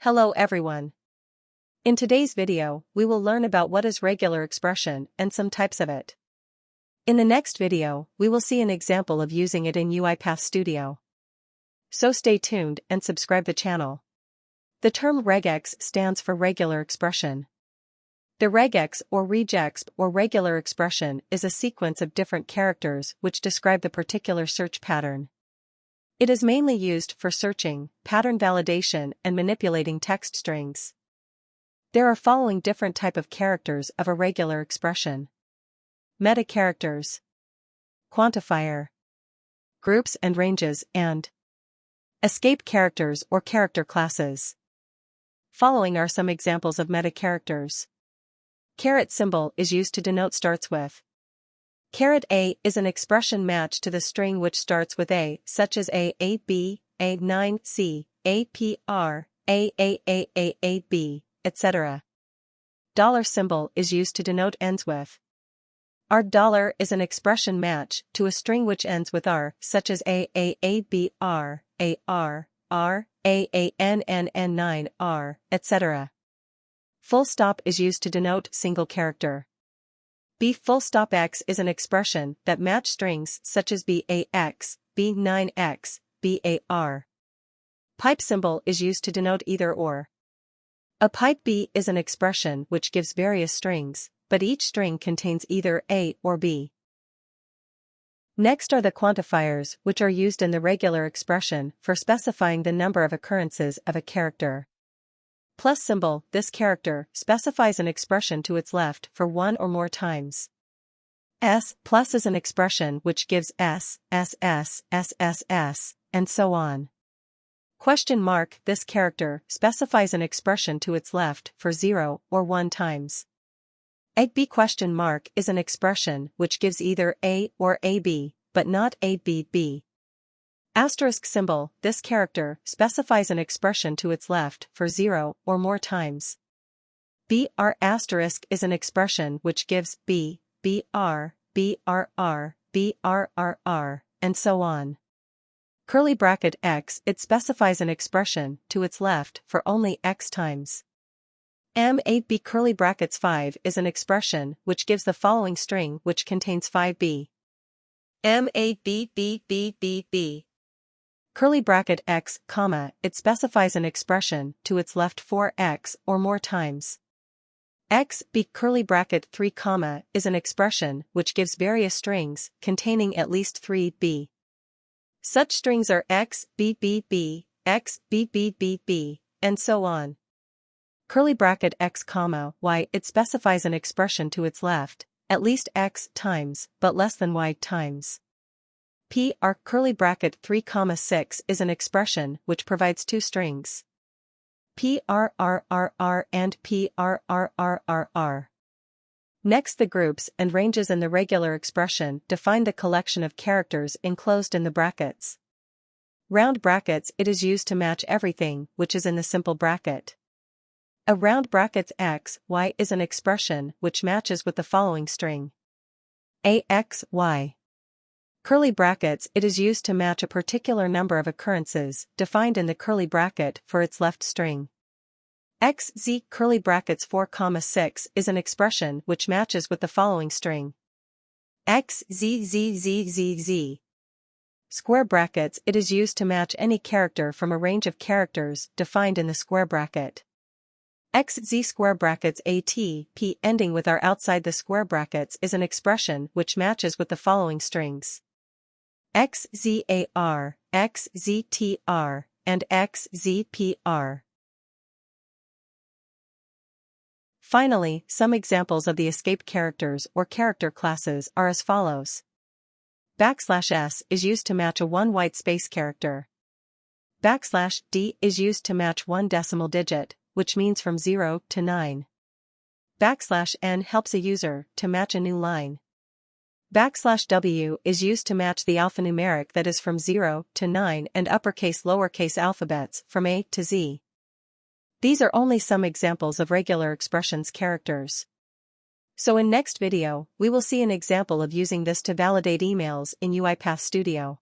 Hello everyone. In today's video, we will learn about what is regular expression and some types of it. In the next video, we will see an example of using it in UiPath Studio. So stay tuned and subscribe the channel. The term regex stands for regular expression. The regex or regexp or regular expression is a sequence of different characters which describe the particular search pattern. It is mainly used for searching, pattern validation, and manipulating text strings. There are following different type of characters of a regular expression: meta characters, quantifier, groups and ranges, and escape characters or character classes. Following are some examples of meta characters. Caret symbol is used to denote starts with. A is an expression match to the string which starts with A, such as A, B, A9, C, APR, B, etc. Dollar symbol is used to denote ends with. $, is an expression match to a string which ends with R, such as ABR, AR, AANNN9, R, etc. Full stop is used to denote single character. X is an expression that match strings such as BAX, B9X, BAR. Pipe symbol is used to denote either or. A pipe B is an expression which gives various strings, but each string contains either A or B. Next are the quantifiers, which are used in the regular expression for specifying the number of occurrences of a character. Plus symbol, this character, specifies an expression to its left for one or more times. S plus is an expression which gives S, SS, SSS, and so on. Question mark, this character, specifies an expression to its left for 0 or 1 times. B question mark is an expression which gives either A or AB, but not ABB. Asterisk symbol, this character, specifies an expression to its left for 0 or more times. BR asterisk is an expression which gives B, BR, BRR, BRRR, and so on. Curly bracket X, it specifies an expression to its left for only X times. MAB curly brackets 5 is an expression which gives the following string which contains 5B. MABBBBB. Curly bracket X, comma, it specifies an expression to its left for X or more times. XB curly bracket 3 comma is an expression which gives various strings containing at least 3B. Such strings are X, BBB, X, BBBB, and so on. Curly bracket X comma Y, it specifies an expression to its left, at least X times, but less than Y times. PR curly bracket 3 comma 6 is an expression which provides two strings. PRRRR and PRRRRR. Next, the groups and ranges in the regular expression define the collection of characters enclosed in the brackets. Round brackets, it is used to match everything which is in the simple bracket. A round brackets X, Y is an expression which matches with the following string. AXY. Curly brackets, it is used to match a particular number of occurrences defined in the curly bracket for its left string. XZ curly brackets 4 comma 6 is an expression which matches with the following string. XZZZZZ. Square brackets, it is used to match any character from a range of characters defined in the square bracket. XZ square brackets ATP ending with R outside the square brackets is an expression which matches with the following strings. XZAR, XZTR, and XZPR. Finally, some examples of the escape characters or character classes are as follows. \S is used to match a one white space character. \D is used to match one decimal digit, which means from 0 to 9. \N helps a user to match a new line. \W is used to match the alphanumeric that is from 0 to 9 and uppercase lowercase alphabets from A to Z. These are only some examples of regular expressions characters. So in next video, we will see an example of using this to validate emails in UiPath Studio.